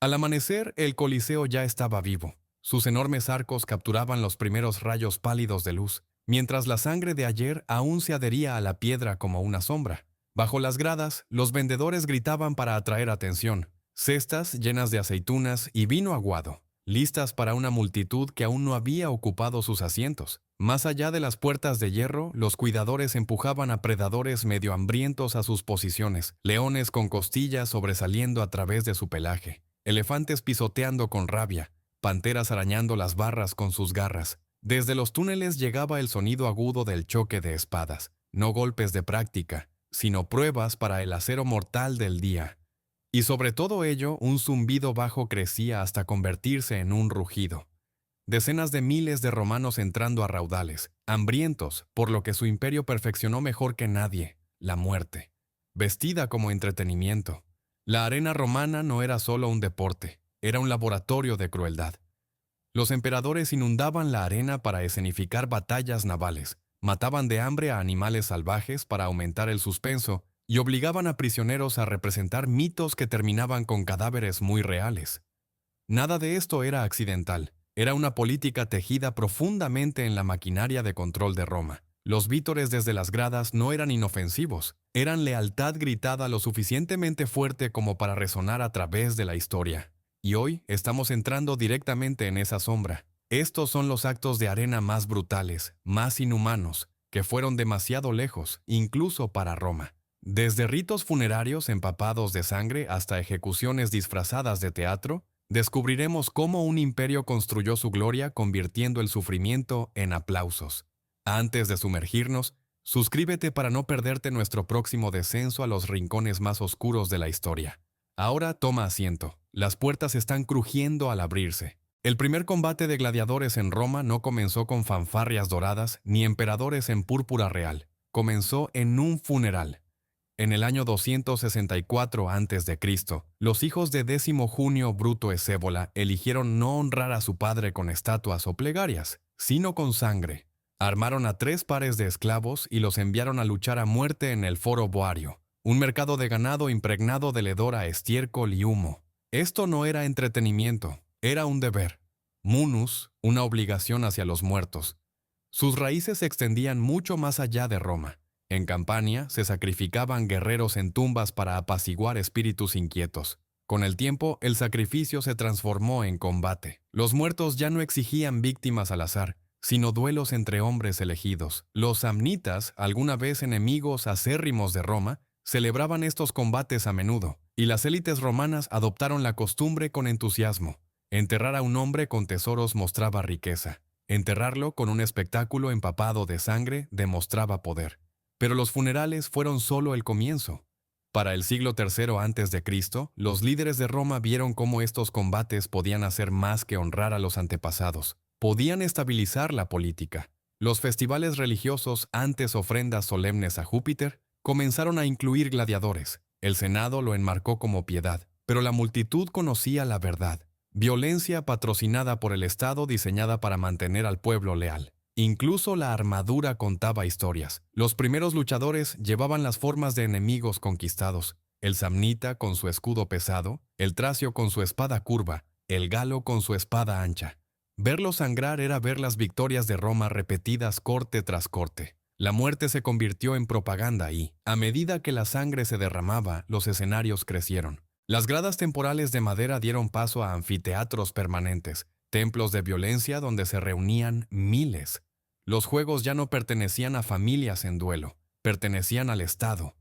Al amanecer, el Coliseo ya estaba vivo. Sus enormes arcos capturaban los primeros rayos pálidos de luz, mientras la sangre de ayer aún se adhería a la piedra como una sombra. Bajo las gradas, los vendedores gritaban para atraer atención, cestas llenas de aceitunas y vino aguado, listas para una multitud que aún no había ocupado sus asientos. Más allá de las puertas de hierro, los cuidadores empujaban a predadores medio hambrientos a sus posiciones, leones con costillas sobresaliendo a través de su pelaje, elefantes pisoteando con rabia, panteras arañando las barras con sus garras. Desde los túneles llegaba el sonido agudo del choque de espadas, no golpes de práctica, sino pruebas para el acero mortal del día. Y sobre todo ello, un zumbido bajo crecía hasta convertirse en un rugido. Decenas de miles de romanos entrando a raudales, hambrientos por lo que su imperio perfeccionó mejor que nadie, la muerte, vestida como entretenimiento. La arena romana no era solo un deporte, era un laboratorio de crueldad. Los emperadores inundaban la arena para escenificar batallas navales, mataban de hambre a animales salvajes para aumentar el suspenso y obligaban a prisioneros a representar mitos que terminaban con cadáveres muy reales. Nada de esto era accidental, era una política tejida profundamente en la maquinaria de control de Roma. Los vítores desde las gradas no eran inofensivos, eran lealtad gritada lo suficientemente fuerte como para resonar a través de la historia. Y hoy estamos entrando directamente en esa sombra. Estos son los actos de arena más brutales, más inhumanos, que fueron demasiado lejos, incluso para Roma. Desde ritos funerarios empapados de sangre hasta ejecuciones disfrazadas de teatro, descubriremos cómo un imperio construyó su gloria convirtiendo el sufrimiento en aplausos. Antes de sumergirnos, suscríbete para no perderte nuestro próximo descenso a los rincones más oscuros de la historia. Ahora toma asiento. Las puertas están crujiendo al abrirse. El primer combate de gladiadores en Roma no comenzó con fanfarrias doradas ni emperadores en púrpura real. Comenzó en un funeral. En el año 264 a.C., los hijos de Décimo Junio Bruto Escévola eligieron no honrar a su padre con estatuas o plegarias, sino con sangre. Armaron a 3 pares de esclavos y los enviaron a luchar a muerte en el Foro Boario, un mercado de ganado impregnado de hedor a estiércol y humo. Esto no era entretenimiento, era un deber. Munus, una obligación hacia los muertos. Sus raíces se extendían mucho más allá de Roma. En Campania se sacrificaban guerreros en tumbas para apaciguar espíritus inquietos. Con el tiempo, el sacrificio se transformó en combate. Los muertos ya no exigían víctimas al azar, sino duelos entre hombres elegidos. Los samnitas, alguna vez enemigos acérrimos de Roma, celebraban estos combates a menudo, y las élites romanas adoptaron la costumbre con entusiasmo. Enterrar a un hombre con tesoros mostraba riqueza. Enterrarlo con un espectáculo empapado de sangre demostraba poder. Pero los funerales fueron solo el comienzo. Para el siglo III a.C., los líderes de Roma vieron cómo estos combates podían hacer más que honrar a los antepasados. Podían estabilizar la política. Los festivales religiosos, antes ofrendas solemnes a Júpiter, comenzaron a incluir gladiadores. El Senado lo enmarcó como piedad, pero la multitud conocía la verdad. Violencia patrocinada por el Estado diseñada para mantener al pueblo leal. Incluso la armadura contaba historias. Los primeros luchadores llevaban las formas de enemigos conquistados. El samnita con su escudo pesado, el tracio con su espada curva, el galo con su espada ancha. Verlos sangrar era ver las victorias de Roma repetidas corte tras corte. La muerte se convirtió en propaganda y, a medida que la sangre se derramaba, los escenarios crecieron. Las gradas temporales de madera dieron paso a anfiteatros permanentes, templos de violencia donde se reunían miles. Los juegos ya no pertenecían a familias en duelo, pertenecían al Estado.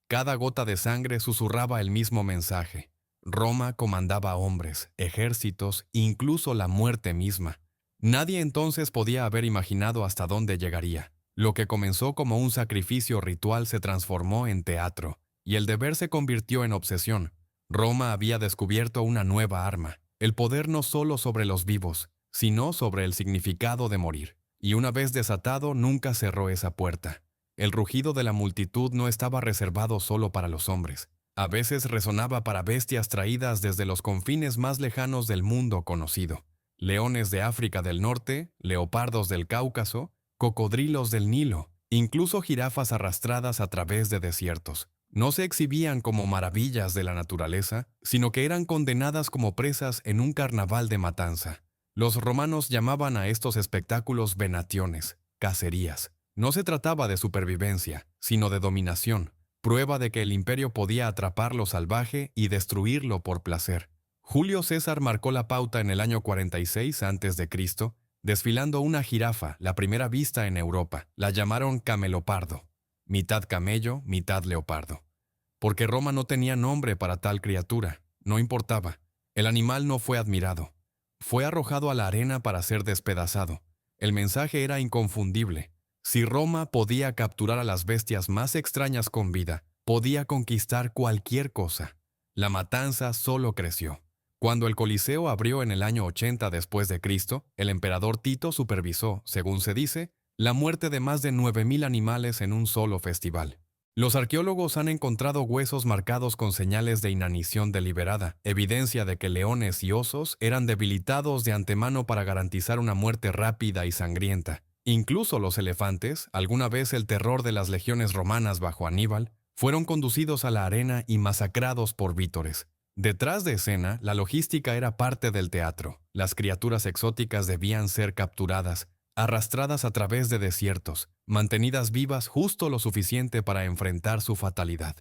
Cada gota de sangre susurraba el mismo mensaje. Roma comandaba hombres, ejércitos, incluso la muerte misma. Nadie entonces podía haber imaginado hasta dónde llegaría. Lo que comenzó como un sacrificio ritual se transformó en teatro, y el deber se convirtió en obsesión. Roma había descubierto una nueva arma, el poder no solo sobre los vivos, sino sobre el significado de morir. Y una vez desatado, nunca cerró esa puerta. El rugido de la multitud no estaba reservado solo para los hombres. A veces resonaba para bestias traídas desde los confines más lejanos del mundo conocido. Leones de África del Norte, leopardos del Cáucaso, cocodrilos del Nilo, incluso jirafas arrastradas a través de desiertos. No se exhibían como maravillas de la naturaleza, sino que eran condenadas como presas en un carnaval de matanza. Los romanos llamaban a estos espectáculos venationes, cacerías. No se trataba de supervivencia, sino de dominación, prueba de que el imperio podía atrapar lo salvaje y destruirlo por placer. Julio César marcó la pauta en el año 46 a.C., desfilando una jirafa, la primera vista en Europa. La llamaron camelopardo, mitad camello, mitad leopardo. Porque Roma no tenía nombre para tal criatura, no importaba. El animal no fue admirado. Fue arrojado a la arena para ser despedazado. El mensaje era inconfundible. Si Roma podía capturar a las bestias más extrañas con vida, podía conquistar cualquier cosa. La matanza solo creció. Cuando el Coliseo abrió en el año 80 después de Cristo, el emperador Tito supervisó, según se dice, la muerte de más de 9.000 animales en un solo festival. Los arqueólogos han encontrado huesos marcados con señales de inanición deliberada, evidencia de que leones y osos eran debilitados de antemano para garantizar una muerte rápida y sangrienta. Incluso los elefantes, alguna vez el terror de las legiones romanas bajo Aníbal, fueron conducidos a la arena y masacrados por vítores. Detrás de escena, la logística era parte del teatro. Las criaturas exóticas debían ser capturadas, arrastradas a través de desiertos, mantenidas vivas justo lo suficiente para enfrentar su fatalidad.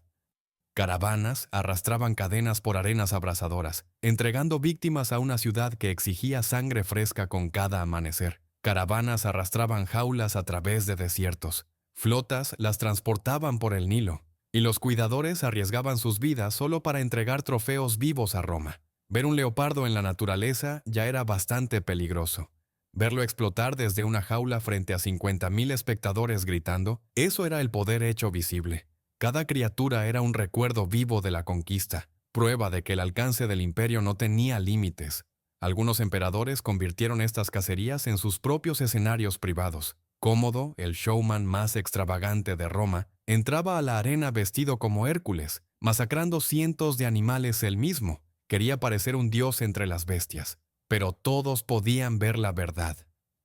Caravanas arrastraban cadenas por arenas abrasadoras, entregando víctimas a una ciudad que exigía sangre fresca con cada amanecer. Caravanas arrastraban jaulas a través de desiertos. Flotas las transportaban por el Nilo, y los cuidadores arriesgaban sus vidas solo para entregar trofeos vivos a Roma. Ver un leopardo en la naturaleza ya era bastante peligroso. Verlo explotar desde una jaula frente a 50.000 espectadores gritando, eso era el poder hecho visible. Cada criatura era un recuerdo vivo de la conquista, prueba de que el alcance del imperio no tenía límites. Algunos emperadores convirtieron estas cacerías en sus propios escenarios privados. Cómodo, el showman más extravagante de Roma, entraba a la arena vestido como Hércules, masacrando cientos de animales él mismo. Quería parecer un dios entre las bestias. Pero todos podían ver la verdad.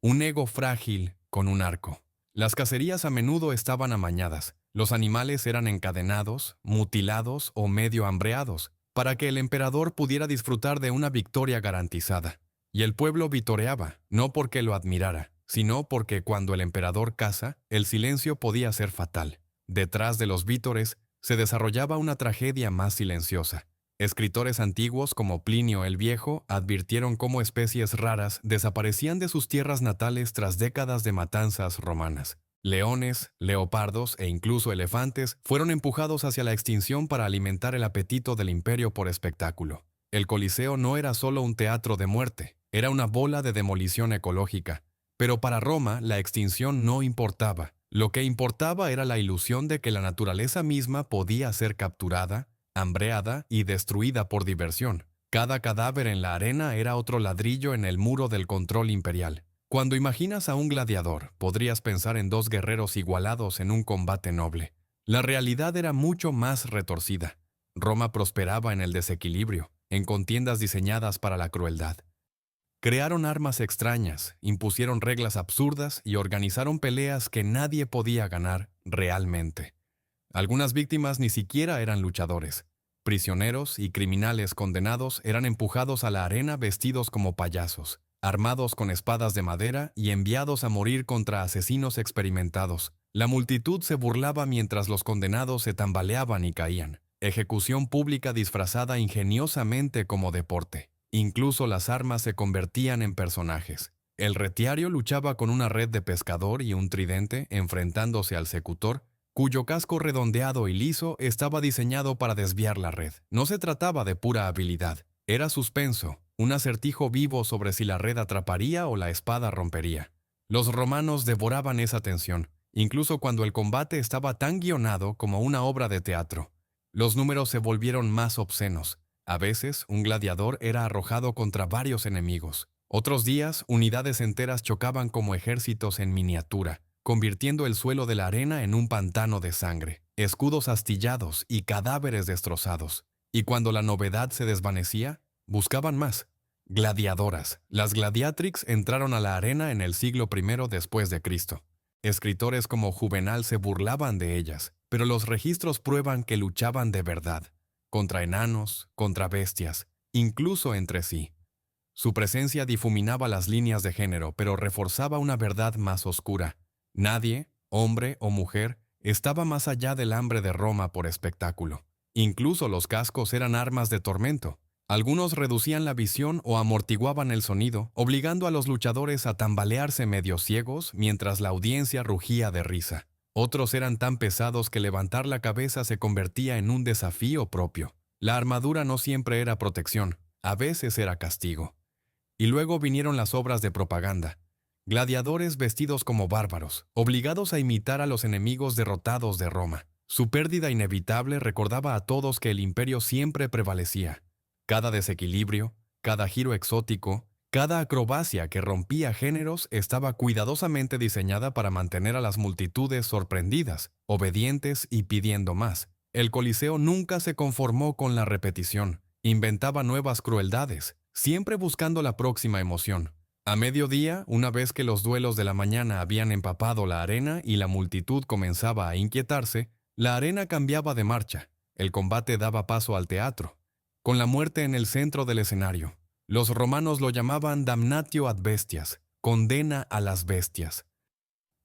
Un ego frágil con un arco. Las cacerías a menudo estaban amañadas. Los animales eran encadenados, mutilados o medio hambreados, para que el emperador pudiera disfrutar de una victoria garantizada. Y el pueblo vitoreaba, no porque lo admirara, sino porque cuando el emperador caza, el silencio podía ser fatal. Detrás de los vítores se desarrollaba una tragedia más silenciosa. Escritores antiguos como Plinio el Viejo advirtieron cómo especies raras desaparecían de sus tierras natales tras décadas de matanzas romanas. Leones, leopardos e incluso elefantes fueron empujados hacia la extinción para alimentar el apetito del imperio por espectáculo. El Coliseo no era solo un teatro de muerte, era una bola de demolición ecológica. Pero para Roma la extinción no importaba. Lo que importaba era la ilusión de que la naturaleza misma podía ser capturada, hambreada y destruida por diversión. Cada cadáver en la arena era otro ladrillo en el muro del control imperial. Cuando imaginas a un gladiador, podrías pensar en dos guerreros igualados en un combate noble. La realidad era mucho más retorcida. Roma prosperaba en el desequilibrio, en contiendas diseñadas para la crueldad. Crearon armas extrañas, impusieron reglas absurdas y organizaron peleas que nadie podía ganar realmente. Algunas víctimas ni siquiera eran luchadores. Prisioneros y criminales condenados eran empujados a la arena vestidos como payasos, armados con espadas de madera y enviados a morir contra asesinos experimentados. La multitud se burlaba mientras los condenados se tambaleaban y caían. Ejecución pública disfrazada ingeniosamente como deporte. Incluso las armas se convertían en personajes. El retiario luchaba con una red de pescador y un tridente enfrentándose al secutor, cuyo casco redondeado y liso estaba diseñado para desviar la red. No se trataba de pura habilidad, era suspenso, un acertijo vivo sobre si la red atraparía o la espada rompería. Los romanos devoraban esa tensión, incluso cuando el combate estaba tan guionado como una obra de teatro. Los números se volvieron más obscenos. A veces, un gladiador era arrojado contra varios enemigos. Otros días, unidades enteras chocaban como ejércitos en miniatura, convirtiendo el suelo de la arena en un pantano de sangre, escudos astillados y cadáveres destrozados. Y cuando la novedad se desvanecía, buscaban más. Gladiadoras. Las gladiatrix entraron a la arena en el siglo I después de Cristo. Escritores como Juvenal se burlaban de ellas, pero los registros prueban que luchaban de verdad, contra enanos, contra bestias, incluso entre sí. Su presencia difuminaba las líneas de género, pero reforzaba una verdad más oscura. Nadie, hombre o mujer, estaba más allá del hambre de Roma por espectáculo. Incluso los cascos eran armas de tormento. Algunos reducían la visión o amortiguaban el sonido, obligando a los luchadores a tambalearse medio ciegos mientras la audiencia rugía de risa. Otros eran tan pesados que levantar la cabeza se convertía en un desafío propio. La armadura no siempre era protección, a veces era castigo. Y luego vinieron las obras de propaganda. Gladiadores vestidos como bárbaros, obligados a imitar a los enemigos derrotados de Roma. Su pérdida inevitable recordaba a todos que el imperio siempre prevalecía. Cada desequilibrio, cada giro exótico, cada acrobacia que rompía géneros estaba cuidadosamente diseñada para mantener a las multitudes sorprendidas, obedientes y pidiendo más. El Coliseo nunca se conformó con la repetición. Inventaba nuevas crueldades, siempre buscando la próxima emoción. A mediodía, una vez que los duelos de la mañana habían empapado la arena y la multitud comenzaba a inquietarse, la arena cambiaba de marcha. El combate daba paso al teatro, con la muerte en el centro del escenario. Los romanos lo llamaban damnatio ad bestias, condena a las bestias.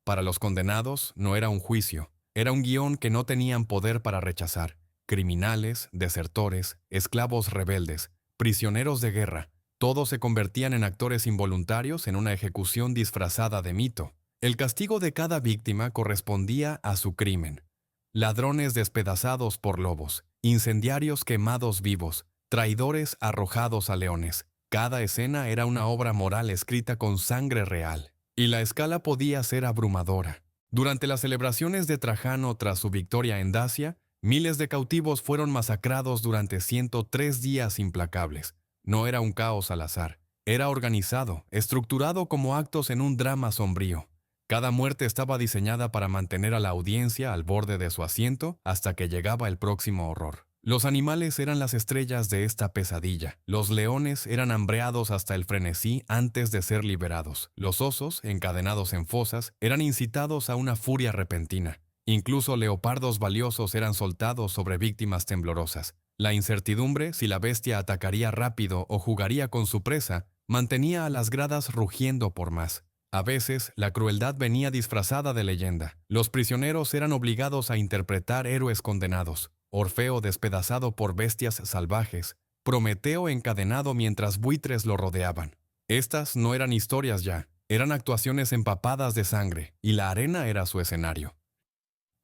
Para los condenados no era un juicio, era un guión que no tenían poder para rechazar. Criminales, desertores, esclavos rebeldes, prisioneros de guerra, todos se convertían en actores involuntarios en una ejecución disfrazada de mito. El castigo de cada víctima correspondía a su crimen. Ladrones despedazados por lobos, incendiarios quemados vivos, traidores arrojados a leones. Cada escena era una obra moral escrita con sangre real, y la escala podía ser abrumadora. Durante las celebraciones de Trajano tras su victoria en Dacia, miles de cautivos fueron masacrados durante 103 días implacables. No era un caos al azar, era organizado, estructurado como actos en un drama sombrío. Cada muerte estaba diseñada para mantener a la audiencia al borde de su asiento hasta que llegaba el próximo horror. Los animales eran las estrellas de esta pesadilla. Los leones eran hambreados hasta el frenesí antes de ser liberados. Los osos, encadenados en fosas, eran incitados a una furia repentina. Incluso leopardos valiosos eran soltados sobre víctimas temblorosas. La incertidumbre, si la bestia atacaría rápido o jugaría con su presa, mantenía a las gradas rugiendo por más. A veces, la crueldad venía disfrazada de leyenda. Los prisioneros eran obligados a interpretar héroes condenados. Orfeo despedazado por bestias salvajes, Prometeo encadenado mientras buitres lo rodeaban. Estas no eran historias ya, eran actuaciones empapadas de sangre, y la arena era su escenario.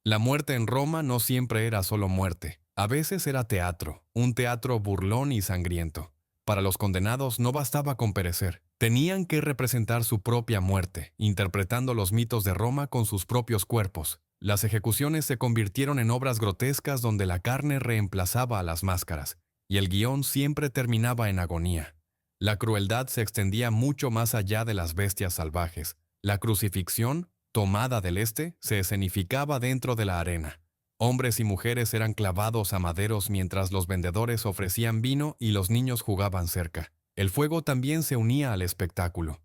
La muerte en Roma no siempre era solo muerte. A veces era teatro, un teatro burlón y sangriento. Para los condenados no bastaba con perecer. Tenían que representar su propia muerte, interpretando los mitos de Roma con sus propios cuerpos. Las ejecuciones se convirtieron en obras grotescas donde la carne reemplazaba a las máscaras, y el guión siempre terminaba en agonía. La crueldad se extendía mucho más allá de las bestias salvajes. La crucifixión, tomada del este, se escenificaba dentro de la arena. Hombres y mujeres eran clavados a maderos mientras los vendedores ofrecían vino y los niños jugaban cerca. El fuego también se unía al espectáculo.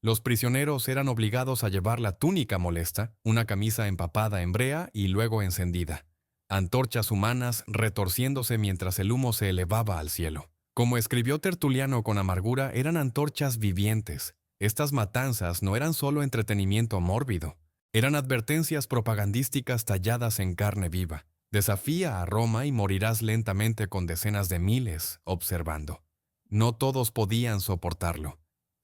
Los prisioneros eran obligados a llevar la túnica molesta, una camisa empapada en brea y luego encendida. Antorchas humanas retorciéndose mientras el humo se elevaba al cielo. Como escribió Tertuliano con amargura, eran antorchas vivientes. Estas matanzas no eran solo entretenimiento mórbido. Eran advertencias propagandísticas talladas en carne viva. Desafía a Roma y morirás lentamente con decenas de miles observando. No todos podían soportarlo.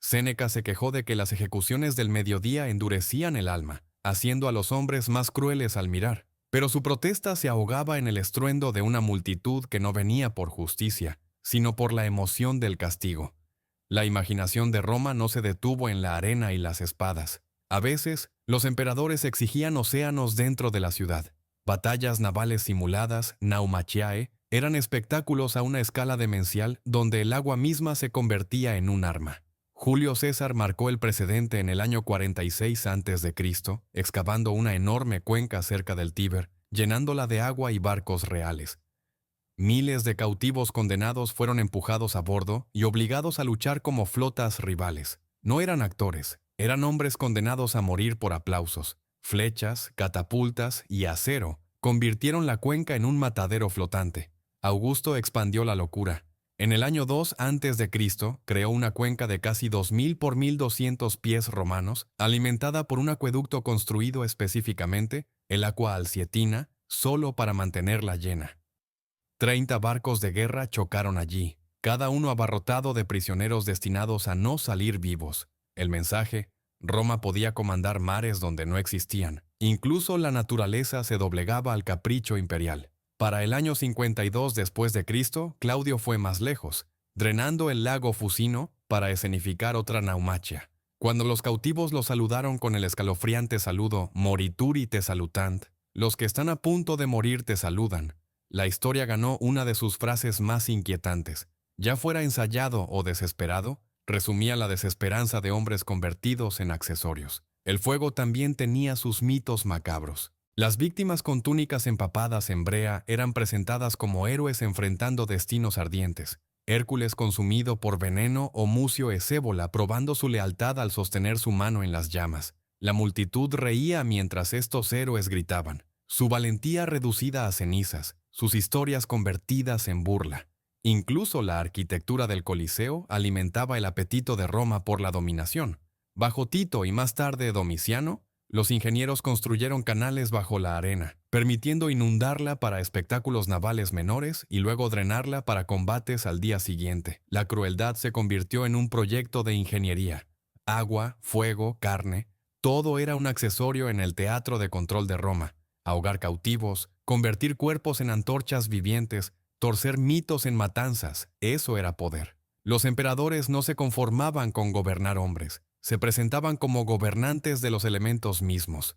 Séneca se quejó de que las ejecuciones del mediodía endurecían el alma, haciendo a los hombres más crueles al mirar. Pero su protesta se ahogaba en el estruendo de una multitud que no venía por justicia, sino por la emoción del castigo. La imaginación de Roma no se detuvo en la arena y las espadas. A veces, los emperadores exigían océanos dentro de la ciudad. Batallas navales simuladas, naumachiae, eran espectáculos a una escala demencial donde el agua misma se convertía en un arma. Julio César marcó el precedente en el año 46 a.C., excavando una enorme cuenca cerca del Tíber, llenándola de agua y barcos reales. Miles de cautivos condenados fueron empujados a bordo y obligados a luchar como flotas rivales. No eran actores, eran hombres condenados a morir por aplausos. Flechas, catapultas y acero convirtieron la cuenca en un matadero flotante. Augusto expandió la locura. En el año 2 a.C., creó una cuenca de casi 2.000 por 1.200 pies romanos, alimentada por un acueducto construido específicamente, el Aqua Alsietina, solo para mantenerla llena. 30 barcos de guerra chocaron allí, cada uno abarrotado de prisioneros destinados a no salir vivos. El mensaje: Roma podía comandar mares donde no existían. Incluso la naturaleza se doblegaba al capricho imperial. Para el año 52 después de Cristo, Claudio fue más lejos, drenando el lago Fusino para escenificar otra Naumachia. Cuando los cautivos lo saludaron con el escalofriante saludo Morituri te salutant, los que están a punto de morir te saludan, la historia ganó una de sus frases más inquietantes. Ya fuera ensayado o desesperado, resumía la desesperanza de hombres convertidos en accesorios. El fuego también tenía sus mitos macabros. Las víctimas con túnicas empapadas en brea eran presentadas como héroes enfrentando destinos ardientes. Hércules consumido por veneno o Mucio Escébola probando su lealtad al sostener su mano en las llamas. La multitud reía mientras estos héroes gritaban. Su valentía reducida a cenizas, sus historias convertidas en burla. Incluso la arquitectura del Coliseo alimentaba el apetito de Roma por la dominación. Bajo Tito y más tarde Domiciano, los ingenieros construyeron canales bajo la arena, permitiendo inundarla para espectáculos navales menores y luego drenarla para combates al día siguiente. La crueldad se convirtió en un proyecto de ingeniería. Agua, fuego, carne, todo era un accesorio en el teatro de control de Roma. Ahogar cautivos, convertir cuerpos en antorchas vivientes, torcer mitos en matanzas, eso era poder. Los emperadores no se conformaban con gobernar hombres, se presentaban como gobernantes de los elementos mismos.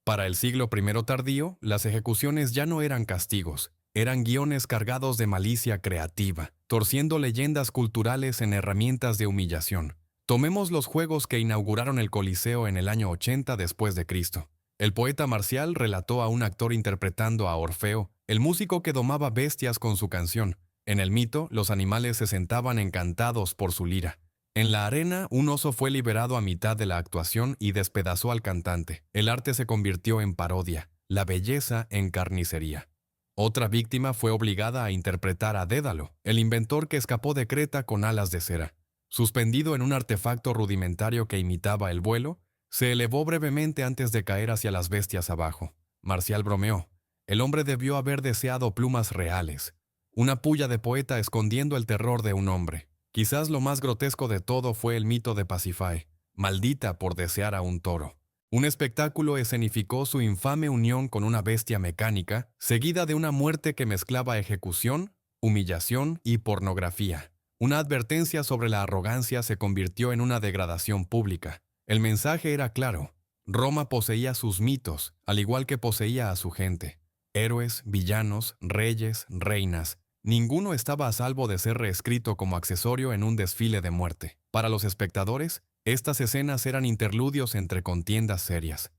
Para el siglo I tardío, las ejecuciones ya no eran castigos, eran guiones cargados de malicia creativa, torciendo leyendas culturales en herramientas de humillación. Tomemos los juegos que inauguraron el Coliseo en el año 80 después de Cristo. El poeta Marcial relató a un actor interpretando a Orfeo, el músico que domaba bestias con su canción. En el mito, los animales se sentaban encantados por su lira. En la arena, un oso fue liberado a mitad de la actuación y despedazó al cantante. El arte se convirtió en parodia, la belleza en carnicería. Otra víctima fue obligada a interpretar a Dédalo, el inventor que escapó de Creta con alas de cera. Suspendido en un artefacto rudimentario que imitaba el vuelo, se elevó brevemente antes de caer hacia las bestias abajo. Marcial bromeó. El hombre debió haber deseado plumas reales. Una pulla de poeta escondiendo el terror de un hombre. Quizás lo más grotesco de todo fue el mito de Pasífae, maldita por desear a un toro. Un espectáculo escenificó su infame unión con una bestia mecánica, seguida de una muerte que mezclaba ejecución, humillación y pornografía. Una advertencia sobre la arrogancia se convirtió en una degradación pública. El mensaje era claro. Roma poseía sus mitos, al igual que poseía a su gente. Héroes, villanos, reyes, reinas. Ninguno estaba a salvo de ser reescrito como accesorio en un desfile de muerte. Para los espectadores, estas escenas eran interludios entre contiendas serias.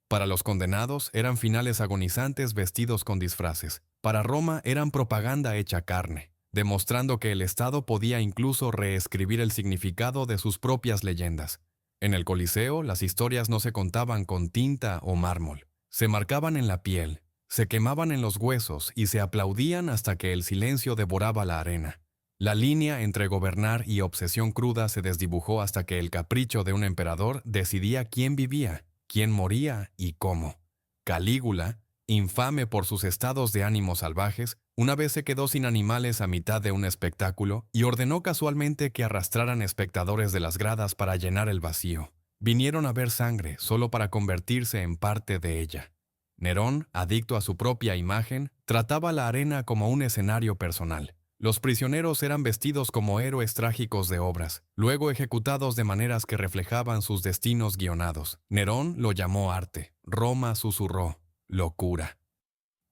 Para los condenados, eran finales agonizantes vestidos con disfraces. Para Roma, eran propaganda hecha carne, demostrando que el Estado podía incluso reescribir el significado de sus propias leyendas. En el Coliseo, las historias no se contaban con tinta o mármol. Se marcaban en la piel, se quemaban en los huesos y se aplaudían hasta que el silencio devoraba la arena. La línea entre gobernar y obsesión cruda se desdibujó hasta que el capricho de un emperador decidía quién vivía, quién moría y cómo. Calígula, infame por sus estados de ánimo salvajes, una vez se quedó sin animales a mitad de un espectáculo y ordenó casualmente que arrastraran espectadores de las gradas para llenar el vacío. Vinieron a ver sangre solo para convertirse en parte de ella. Nerón, adicto a su propia imagen, trataba la arena como un escenario personal. Los prisioneros eran vestidos como héroes trágicos de obras, luego ejecutados de maneras que reflejaban sus destinos guionados. Nerón lo llamó arte. Roma susurró: locura.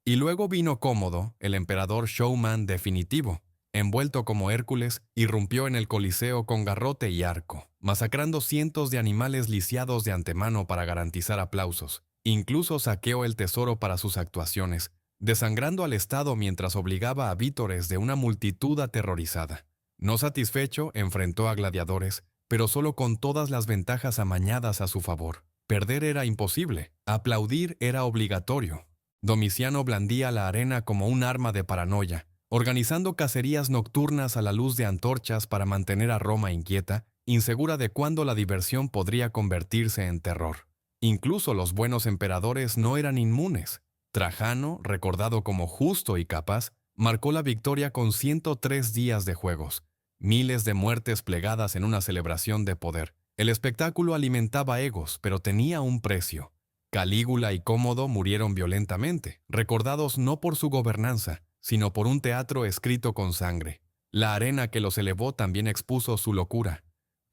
Y luego vino Cómodo, el emperador showman definitivo. Envuelto como Hércules, irrumpió en el Coliseo con garrote y arco, masacrando cientos de animales lisiados de antemano para garantizar aplausos. Incluso saqueó el tesoro para sus actuaciones, desangrando al Estado mientras obligaba a vítores de una multitud aterrorizada. No satisfecho, enfrentó a gladiadores, pero solo con todas las ventajas amañadas a su favor. Perder era imposible, aplaudir era obligatorio. Domiciano blandía la arena como un arma de paranoia, organizando cacerías nocturnas a la luz de antorchas para mantener a Roma inquieta, insegura de cuándo la diversión podría convertirse en terror. Incluso los buenos emperadores no eran inmunes. Trajano, recordado como justo y capaz, marcó la victoria con 103 días de juegos, miles de muertes plegadas en una celebración de poder. El espectáculo alimentaba egos, pero tenía un precio. Calígula y Cómodo murieron violentamente, recordados no por su gobernanza, sino por un teatro escrito con sangre. La arena que los elevó también expuso su locura.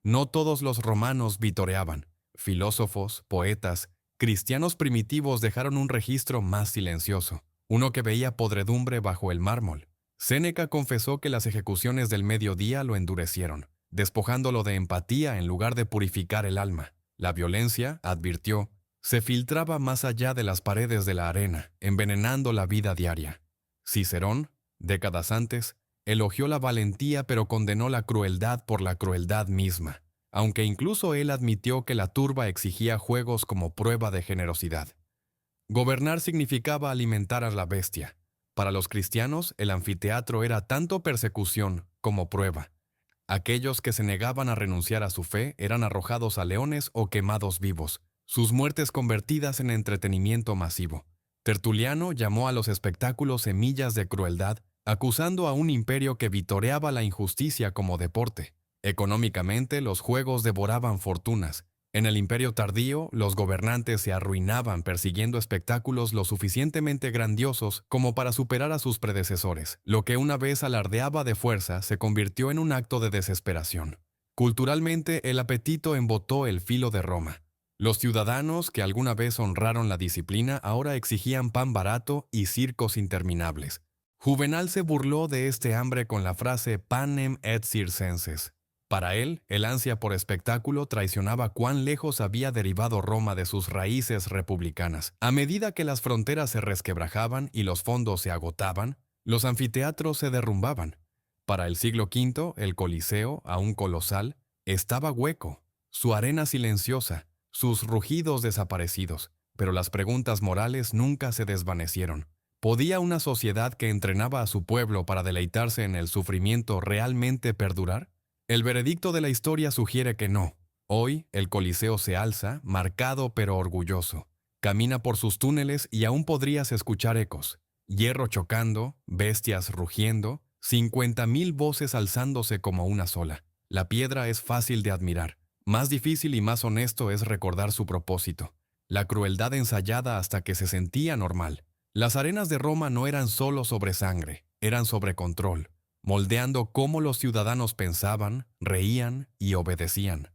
No todos los romanos vitoreaban. Filósofos, poetas, cristianos primitivos dejaron un registro más silencioso, uno que veía podredumbre bajo el mármol. Séneca confesó que las ejecuciones del mediodía lo endurecieron, despojándolo de empatía en lugar de purificar el alma. La violencia, advirtió, se filtraba más allá de las paredes de la arena, envenenando la vida diaria. Cicerón, décadas antes, elogió la valentía pero condenó la crueldad por la crueldad misma, aunque incluso él admitió que la turba exigía juegos como prueba de generosidad. Gobernar significaba alimentar a la bestia. Para los cristianos, el anfiteatro era tanto persecución como prueba. Aquellos que se negaban a renunciar a su fe eran arrojados a leones o quemados vivos, sus muertes convertidas en entretenimiento masivo. Tertuliano llamó a los espectáculos semillas de crueldad, acusando a un imperio que vitoreaba la injusticia como deporte. Económicamente, los juegos devoraban fortunas. En el imperio tardío, los gobernantes se arruinaban persiguiendo espectáculos lo suficientemente grandiosos como para superar a sus predecesores. Lo que una vez alardeaba de fuerza se convirtió en un acto de desesperación. Culturalmente, el apetito embotó el filo de Roma. Los ciudadanos que alguna vez honraron la disciplina ahora exigían pan barato y circos interminables. Juvenal se burló de este hambre con la frase panem et circenses. Para él, el ansia por espectáculo traicionaba cuán lejos había derivado Roma de sus raíces republicanas. A medida que las fronteras se resquebrajaban y los fondos se agotaban, los anfiteatros se derrumbaban. Para el siglo V, el Coliseo, aún colosal, estaba hueco, su arena silenciosa, sus rugidos desaparecidos, pero las preguntas morales nunca se desvanecieron. ¿Podía una sociedad que entrenaba a su pueblo para deleitarse en el sufrimiento realmente perdurar? El veredicto de la historia sugiere que no. Hoy, el Coliseo se alza, marcado pero orgulloso. Camina por sus túneles y aún podrías escuchar ecos. Hierro chocando, bestias rugiendo, 50.000 voces alzándose como una sola. La piedra es fácil de admirar. Más difícil y más honesto es recordar su propósito. La crueldad ensayada hasta que se sentía normal. Las arenas de Roma no eran solo sobre sangre, eran sobre control, moldeando cómo los ciudadanos pensaban, reían y obedecían.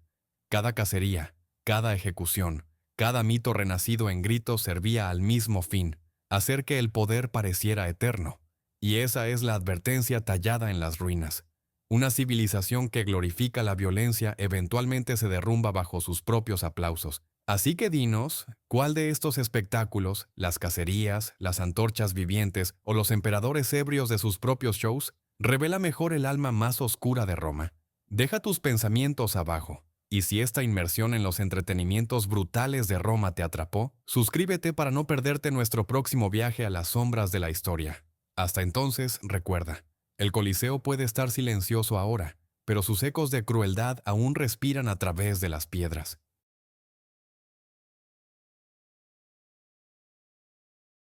Cada cacería, cada ejecución, cada mito renacido en gritos servía al mismo fin, hacer que el poder pareciera eterno. Y esa es la advertencia tallada en las ruinas. Una civilización que glorifica la violencia eventualmente se derrumba bajo sus propios aplausos. Así que dinos, ¿cuál de estos espectáculos, las cacerías, las antorchas vivientes o los emperadores ebrios de sus propios shows, revela mejor el alma más oscura de Roma? Deja tus pensamientos abajo. Y si esta inmersión en los entretenimientos brutales de Roma te atrapó, suscríbete para no perderte nuestro próximo viaje a las sombras de la historia. Hasta entonces, recuerda, el Coliseo puede estar silencioso ahora, pero sus ecos de crueldad aún respiran a través de las piedras.